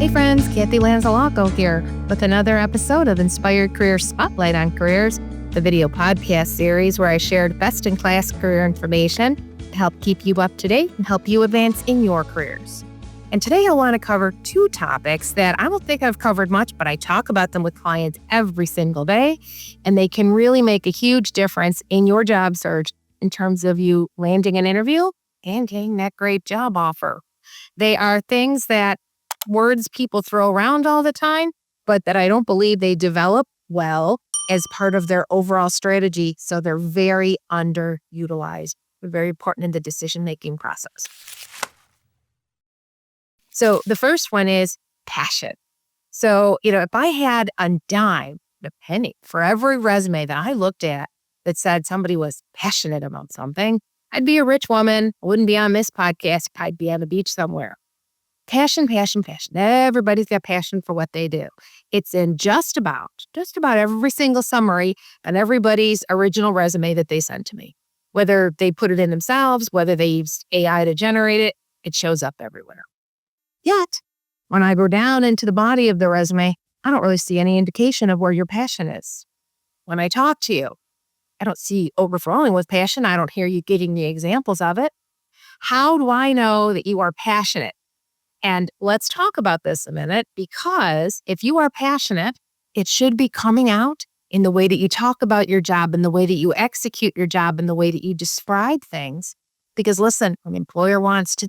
Hey friends, Kathy Lanzalaco here with another episode of Inspired Career Spotlight on Careers, the video podcast series where I shared best-in-class career information to help keep you up to date and help you advance in your careers. And today I want to cover two topics that I don't think I've covered much, but I talk about them with clients every single day, and they can really make a huge difference in your job search in terms of you landing an interview and getting that great job offer. They are things that words people throw around all the time, but that I don't believe they develop well as part of their overall strategy. So they're very underutilized. They're very important in the decision-making process. So the first one is passion. So, if I had a dime, a penny for every resume that I looked at that said somebody was passionate about something, I'd be a rich woman. I wouldn't be on this podcast. I'd be on the beach somewhere. Passion, passion, passion. Everybody's got passion for what they do. It's in just about every single summary and everybody's original resume that they send to me. Whether they put it in themselves, whether they use AI to generate it, it shows up everywhere. Yet, when I go down into the body of the resume, I don't really see any indication of where your passion is. When I talk to you, I don't see overflowing with passion. I don't hear you getting the examples of it. How do I know that you are passionate? And let's talk about this a minute, because if you are passionate, it should be coming out in the way that you talk about your job, in the way that you execute your job, in the way that you describe things. Because listen, an employer wants to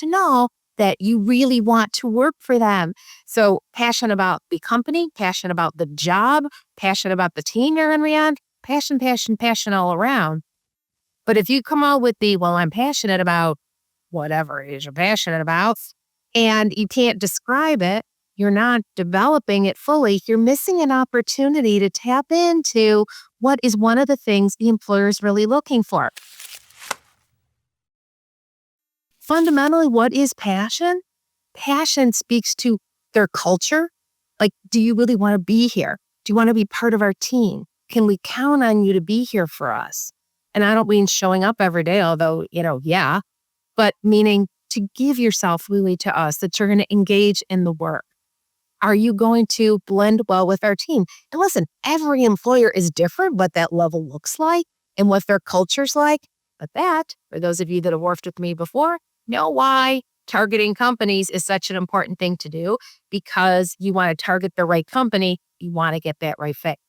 know that you really want to work for them. So passionate about the company, passionate about the job, passionate about the team you're in, passion, passion, passion all around. But if you come out with I'm passionate about whatever it is you're passionate about, and you can't describe it, you're not developing it fully, you're missing an opportunity to tap into what is one of the things the employer is really looking for. Fundamentally, what is passion? Passion speaks to their culture. Like, do you really want to be here? Do you want to be part of our team? Can we count on you to be here for us? And I don't mean showing up every day, although, yeah, but meaning to give yourself really to us, that you're going to engage in the work. Are you going to blend well with our team? And listen, every employer is different, what that level looks like and what their culture's like. But that, for those of you that have worked with me before, know why targeting companies is such an important thing to do, because you want to target the right company. You want to get that right fit.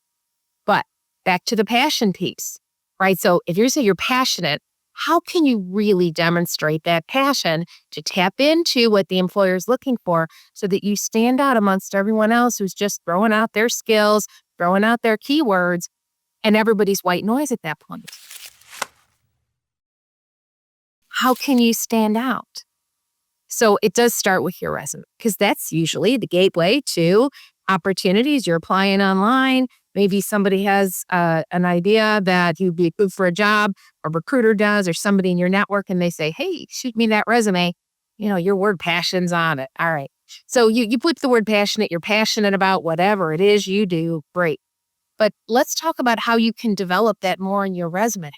But back to the passion piece, right? So if you say you're passionate, how can you really demonstrate that passion to tap into what the employer is looking for so that you stand out amongst everyone else who's just throwing out their skills, throwing out their keywords, and everybody's white noise at that point? How can you stand out? So it does start with your resume, because that's usually the gateway to opportunities. You're applying online. Maybe somebody has an idea that you'd be good for a job, a recruiter does, or somebody in your network, and they say, hey, shoot me that resume. Your word passion's on it. All right. So you put the word passionate, you're passionate about whatever it is you do. Great. But let's talk about how you can develop that more in your resume.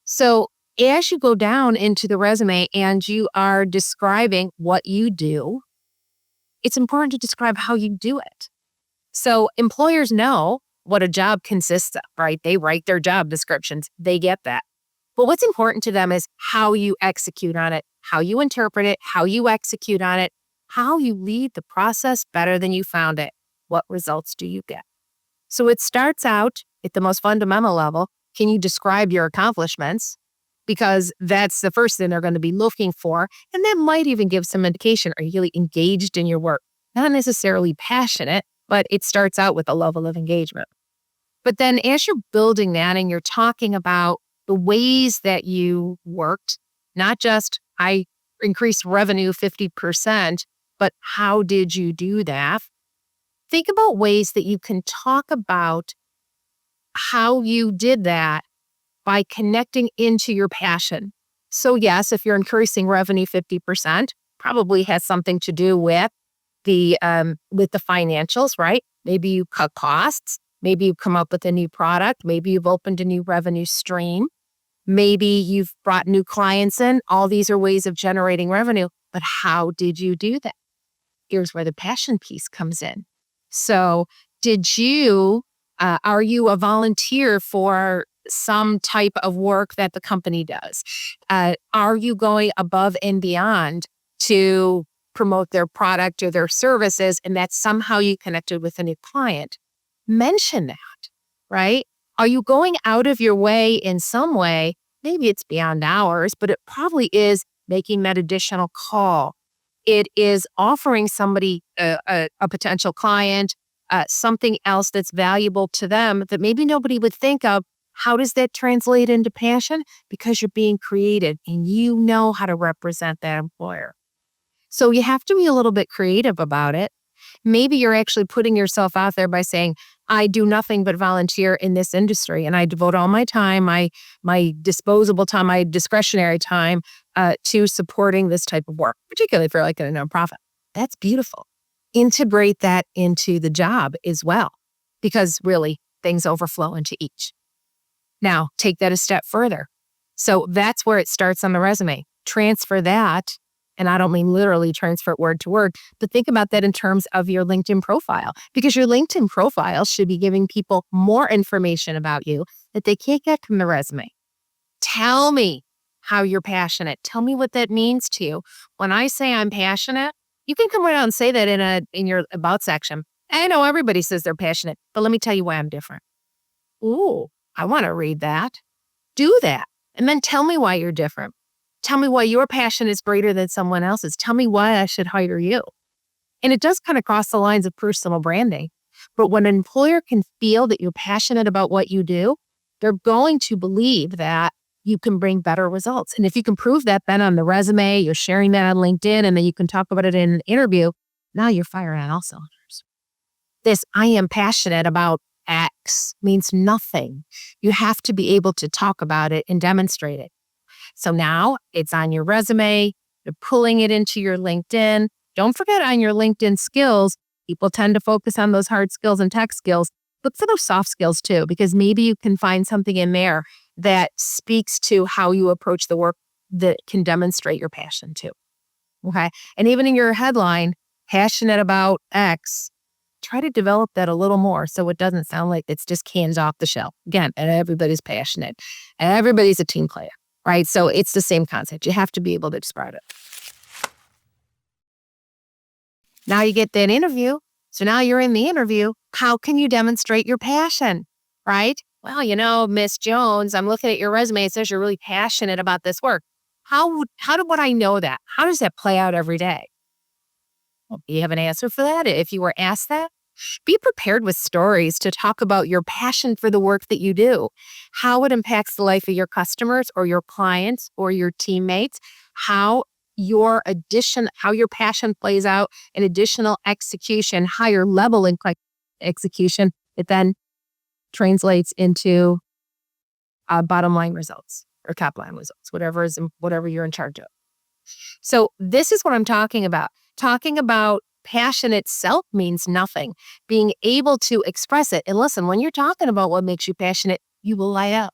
So as you go down into the resume and you are describing what you do, it's important to describe how you do it. So employers know what a job consists of, right? They write their job descriptions. They get that. But what's important to them is how you execute on it, how you interpret it, how you execute on it, how you lead the process better than you found it. What results do you get? So it starts out at the most fundamental level. Can you describe your accomplishments? Because that's the first thing they're going to be looking for. And that might even give some indication, are you really engaged in your work? Not necessarily passionate, but it starts out with a level of engagement. But then as you're building that and you're talking about the ways that you worked, not just I increased revenue 50%, but how did you do that? Think about ways that you can talk about how you did that by connecting into your passion. So yes, if you're increasing revenue 50%, probably has something to do with the financials, right? Maybe you cut costs. Maybe you come up with a new product. Maybe you've opened a new revenue stream. Maybe you've brought new clients in. All these are ways of generating revenue. But how did you do that? here's where the passion piece comes in. So are you a volunteer for some type of work that the company does? Are you going above and beyond to promote their product or their services, and that somehow you connected with a new client? Mention that, right? Are you going out of your way in some way? Maybe it's beyond hours, but it probably is making that additional call. It is offering somebody, a potential client, something else that's valuable to them that maybe nobody would think of. How does that translate into passion? Because you're being creative and you know how to represent that employer. So you have to be a little bit creative about it. Maybe you're actually putting yourself out there by saying, I do nothing but volunteer in this industry and I devote all my time, my disposable time, my discretionary time to supporting this type of work, particularly if you're like in a nonprofit. That's beautiful. Integrate that into the job as well, because really things overflow into each. Now, take that a step further. So that's where it starts on the resume. Transfer that. And I don't mean literally transfer it word to word, but think about that in terms of your LinkedIn profile, because your LinkedIn profile should be giving people more information about you that they can't get from the resume. Tell me how you're passionate. Tell me what that means to you. When I say I'm passionate, you can come right out and say that in your about section. I know everybody says they're passionate, but let me tell you why I'm different. Ooh, I want to read that. Do that. And then tell me why you're different. Tell me why your passion is greater than someone else's. Tell me why I should hire you. And it does kind of cross the lines of personal branding. But when an employer can feel that you're passionate about what you do, they're going to believe that you can bring better results. And if you can prove that then on the resume, you're sharing that on LinkedIn, and then you can talk about it in an interview, now you're firing on all cylinders. This I am passionate about X means nothing. You have to be able to talk about it and demonstrate it. So now it's on your resume, you're pulling it into your LinkedIn. Don't forget on your LinkedIn skills, people tend to focus on those hard skills and tech skills. Look for those soft skills too, because maybe you can find something in there that speaks to how you approach the work that can demonstrate your passion too. Okay. And even in your headline, passionate about X, try to develop that a little more so it doesn't sound like it's just cans off the shelf. Again, everybody's passionate. Everybody's a team player. Right? So it's the same concept. You have to be able to describe it. Now you get that interview. So now you're in the interview. How can you demonstrate your passion? Right? Well, Miss Jones, I'm looking at your resume. It says you're really passionate about this work. How would I know that? How does that play out every day? Well, do you have an answer for that? If you were asked that, be prepared with stories to talk about your passion for the work that you do, how it impacts the life of your customers or your clients or your teammates, how your passion plays out in additional execution, higher level in execution. It then translates into bottom line results or top line results, whatever you're in charge of. So this is what I'm talking about. Talking about passion itself means nothing. Being able to express it. And listen, when you're talking about what makes you passionate, you will light up.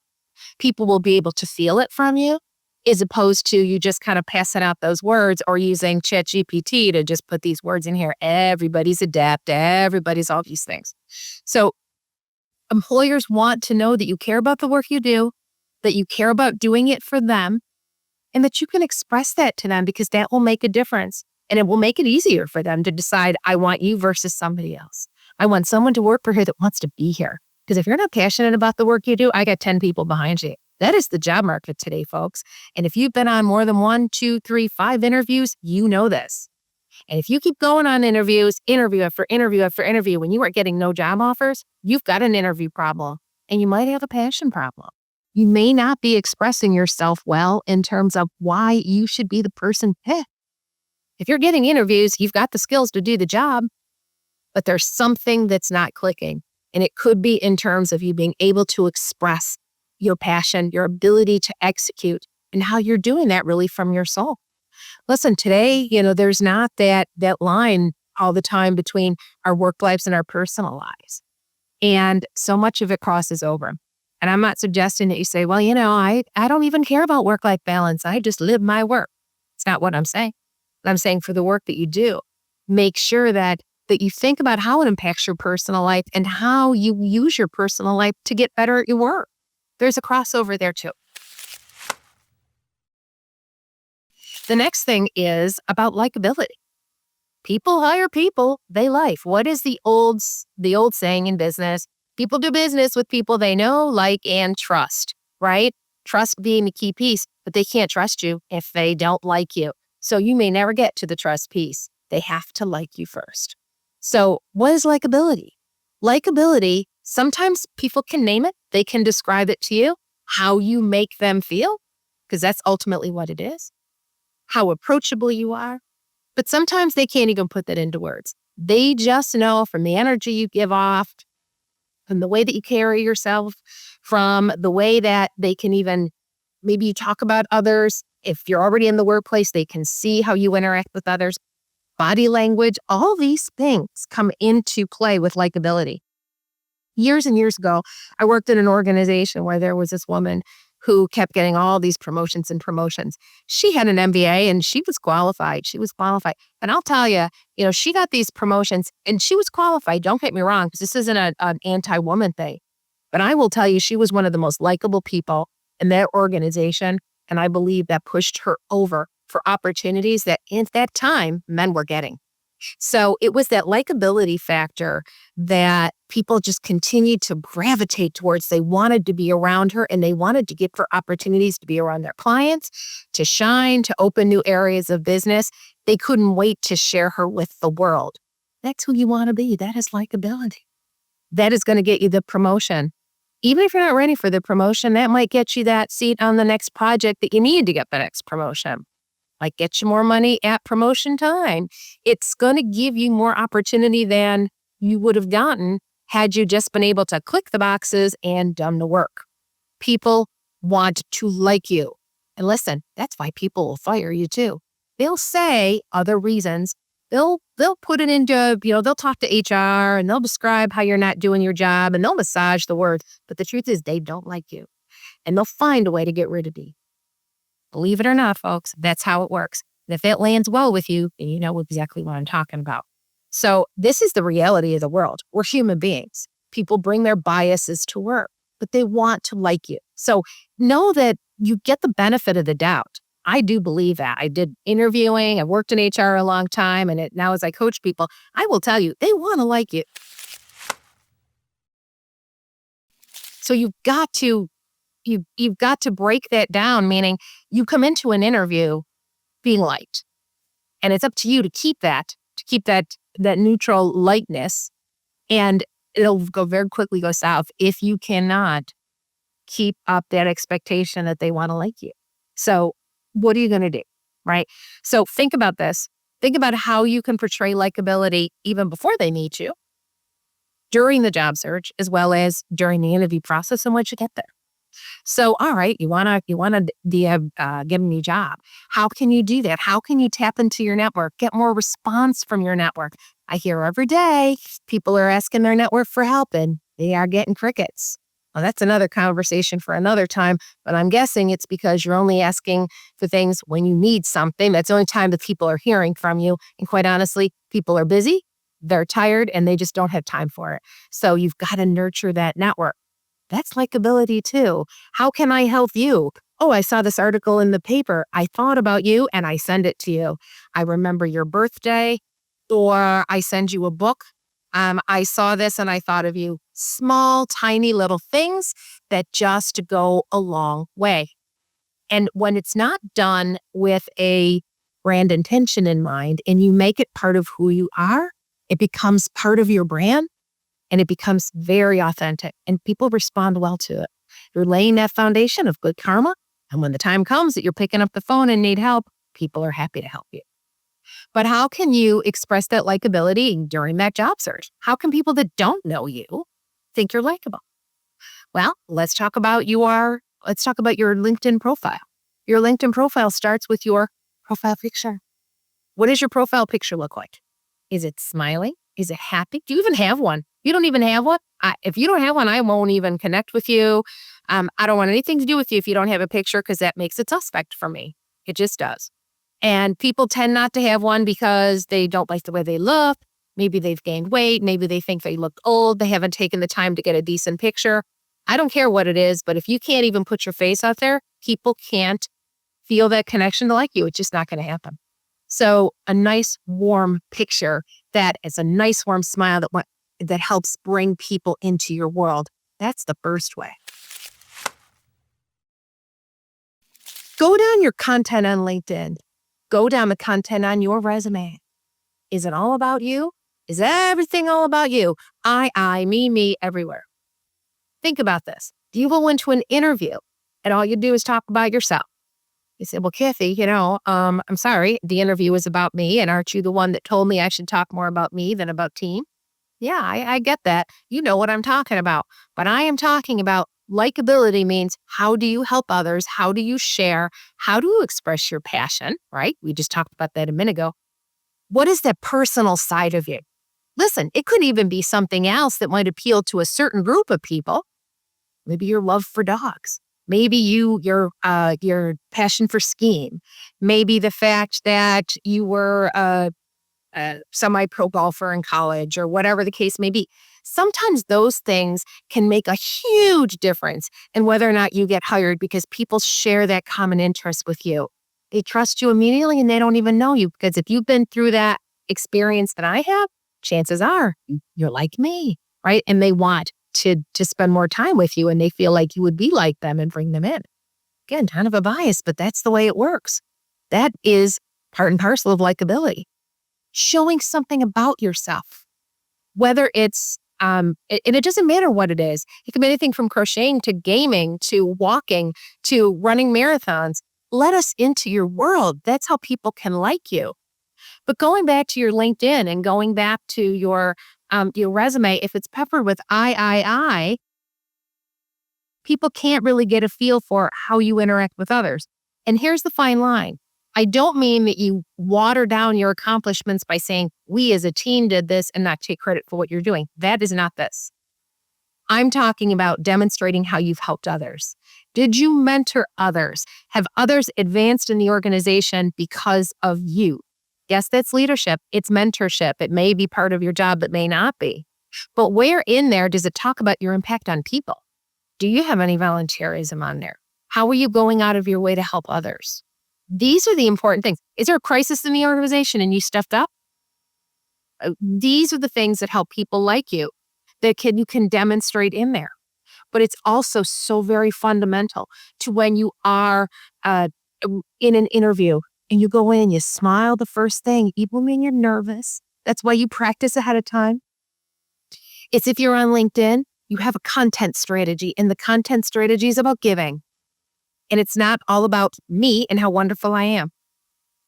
People will be able to feel it from you, as opposed to you just kind of passing out those words or using ChatGPT to just put these words in here. Everybody's adept. Everybody's all these things. So employers want to know that you care about the work you do, that you care about doing it for them, and that you can express that to them, because that will make a difference. And it will make it easier for them to decide, I want you versus somebody else. I want someone to work for here that wants to be here. Because if you're not passionate about the work you do, I got 10 people behind you. That is the job market today, folks. And if you've been on more than 1, 2, 3, 5 interviews, you know this. And if you keep going on interviews, interview after interview after interview, when you are getting no job offers, you've got an interview problem. And you might have a passion problem. You may not be expressing yourself well in terms of why you should be the person picked. If you're getting interviews, you've got the skills to do the job, but there's something that's not clicking. And it could be in terms of you being able to express your passion, your ability to execute, and how you're doing that really from your soul. Listen, today, there's not that line all the time between our work lives and our personal lives. And so much of it crosses over. And I'm not suggesting that you say, well, I don't even care about work-life balance. I just live my work. It's not what I'm saying. I'm saying for the work that you do, make sure that you think about how it impacts your personal life and how you use your personal life to get better at your work. There's a crossover there too. The next thing is about likability. People hire people they like. What is the old saying in business? People do business with people they know, like, and trust, right? Trust being the key piece, but they can't trust you if they don't like you. So you may never get to the trust piece. They have to like you first. So what is likability? Likability, sometimes people can name it. They can describe it to you, how you make them feel, because that's ultimately what it is, how approachable you are. But sometimes they can't even put that into words. They just know from the energy you give off, from the way that you carry yourself, from the way that they can even maybe you talk about others. If you're already in the workplace, they can see how you interact with others. Body language, all these things come into play with likability. Years and years ago, I worked in an organization where there was this woman who kept getting all these promotions and promotions. She had an MBA and she was qualified. And I'll tell you, she got these promotions and she was qualified. Don't get me wrong, because this isn't an anti-woman thing. But I will tell you, she was one of the most likable people in that organization. And I believe that pushed her over for opportunities that at that time men were getting. So it was that likability factor that people just continued to gravitate towards. They wanted to be around her and they wanted to give her opportunities to be around their clients, to shine, to open new areas of business. They couldn't wait to share her with the world. That's who you want to be. That is likability. That is going to get you the promotion. Even if you're not ready for the promotion, that might get you that seat on the next project that you need to get the next promotion. Like get you more money at promotion time. It's going to give you more opportunity than you would have gotten had you just been able to click the boxes and done the work. People want to like you. And listen, that's why people will fire you too. They'll say other reasons. They'll put it into, they'll talk to HR and they'll describe how you're not doing your job and they'll massage the words. But the truth is they don't like you. And they'll find a way to get rid of you. Believe it or not, folks, that's how it works. And if it lands well with you, then you know exactly what I'm talking about. So this is the reality of the world. We're human beings. People bring their biases to work, but they want to like you. So know that you get the benefit of the doubt. I do believe that. I did interviewing. I worked in HR a long time. And now as I coach people, I will tell you, they want to like you. So you've got to break that down, meaning you come into an interview being liked. And it's up to you to keep that neutral lightness. And it'll very quickly go south if you cannot keep up that expectation that they want to like you. So what are you going to do, right? So think about this. Think about how you can portray likability even before they meet you, during the job search, as well as during the interview process and once you get there. So, all right, you want to get a new job. How can you do that? How can you tap into your network, get more response from your network? I hear every day people are asking their network for help and they are getting crickets. Well, that's another conversation for another time, but I'm guessing it's because you're only asking for things when you need something. That's the only time that people are hearing from you. And quite honestly, people are busy, they're tired, and they just don't have time for it. So you've got to nurture that network. That's likability too. How can I help you? Oh, I saw this article in the paper. I thought about you and I send it to you. I remember your birthday, or I send you a book. I saw this and I thought of you. Small, tiny little things that just go a long way. And when it's not done with a brand intention in mind and you make it part of who you are, it becomes part of your brand. And it becomes very authentic and people respond well to it. You're laying that foundation of good karma. And when the time comes that you're picking up the phone and need help, people are happy to help you. But how can you express that likability during that job search? How can people that don't know you think you're likable? Well, let's talk about your LinkedIn profile. Your LinkedIn profile starts with your profile picture. What does your profile picture look like? Is it smiling? Is it happy? Do you even have one? You don't even have one? If you don't have one, I won't even connect with you. I don't want anything to do with you if you don't have a picture because that makes it suspect for me. It just does. And people tend not to have one because they don't like the way they look. Maybe they've gained weight. Maybe they think they look old. They haven't taken the time to get a decent picture. I don't care what it is, but if you can't even put your face out there, people can't feel that connection to like you. It's just not going to happen. So a nice warm picture that is a nice warm smile that helps bring people into your world. That's the first way. Go down your content on LinkedIn. Go down the content on your resume. Is it all about you? Is everything all about you? I, me, everywhere. Think about this. Do you go into an interview and all you do is talk about yourself? You say, well, Kathy, I'm sorry, the interview is about me, and aren't you the one that told me I should talk more about me than about team? Yeah, I get that. You know what I'm talking about. But I am talking about likability means how do you help others? How do you share? How do you express your passion, right? We just talked about that a minute ago. What is that personal side of you? Listen, it could even be something else that might appeal to a certain group of people. Maybe your love for dogs. Maybe your passion for skiing. Maybe the fact that you were a semi-pro golfer in college or whatever the case may be. Sometimes those things can make a huge difference in whether or not you get hired because people share that common interest with you. They trust you immediately and they don't even know you because if you've been through that experience that I have, chances are you're like me, right? And they want to spend more time with you and they feel like you would be like them and bring them in. Again, kind of a bias, but that's the way it works. That is part and parcel of likability. Showing something about yourself, whether it's, and it doesn't matter what it is. It can be anything from crocheting to gaming to walking to running marathons. Let us into your world. That's how people can like you. But going back to your LinkedIn and going back to your resume, if it's peppered with I, people can't really get a feel for how you interact with others. And here's the fine line. I don't mean that you water down your accomplishments by saying, we as a team did this and not take credit for what you're doing. That is not this. I'm talking about demonstrating how you've helped others. Did you mentor others? Have others advanced in the organization because of you? Yes, that's leadership. It's mentorship. It may be part of your job, but may not be. But where in there does it talk about your impact on people? Do you have any volunteerism on there? How are you going out of your way to help others? These are the important things. Is there a crisis in the organization and you stepped up? These are the things that help people like you that you can demonstrate in there. But it's also so very fundamental to when you are in an interview and you go in, you smile the first thing, even when you're nervous. That's why you practice ahead of time. It's if you're on LinkedIn, you have a content strategy, and the content strategy is about giving. And it's not all about me and how wonderful I am.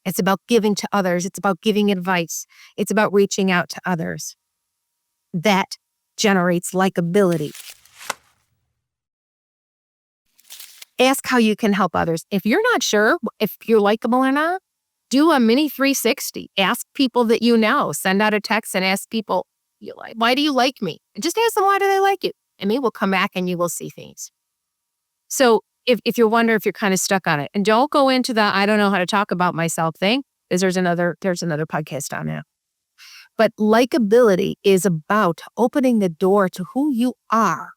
It's about giving to others. It's about giving advice. It's about reaching out to others. That generates likability. Ask how you can help others. If you're not sure if you're likable or not, do a mini 360. Ask people that you know. Send out a text and ask people, why do you like me? And just ask them, why do they like you? And me will come back and you will see things. So if you wonder if you're kind of stuck on it, and don't go into the I don't know how to talk about myself thing, because there's another podcast on that. But likability is about opening the door to who you are.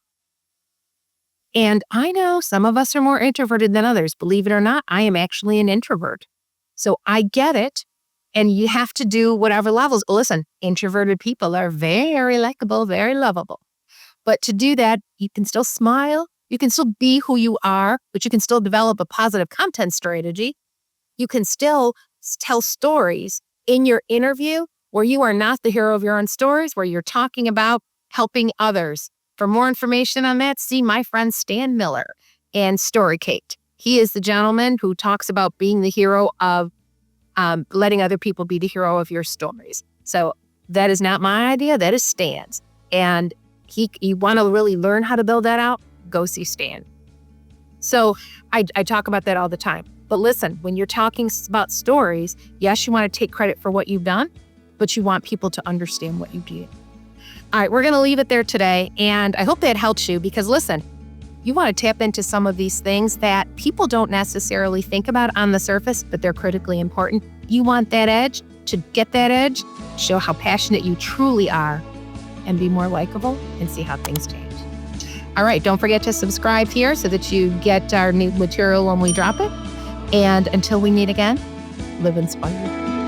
And I know some of us are more introverted than others. Believe it or not, I am actually an introvert. So I get it. And you have to do whatever levels. Listen, introverted people are very likable, very lovable. But to do that, you can still smile. You can still be who you are, but you can still develop a positive content strategy. You can still tell stories in your interview where you are not the hero of your own stories, where you're talking about helping others. For more information on that, see my friend Stan Miller and Storykate. He is the gentleman who talks about being the hero of letting other people be the hero of your stories. So that is not my idea. That is Stan's. And you want to really learn how to build that out, go see Stan. So I talk about that all the time. But listen, when you're talking about stories, yes, you want to take credit for what you've done, but you want people to understand what you did. All right, we're going to leave it there today. And I hope that helps you because listen, You want to tap into some of these things that people don't necessarily think about on the surface, but they're critically important. You want that edge. To get that edge, show how passionate you truly are and be more likable and see how things change. All right, don't forget to subscribe here so that you get our new material when we drop it. And until we meet again, live inspired.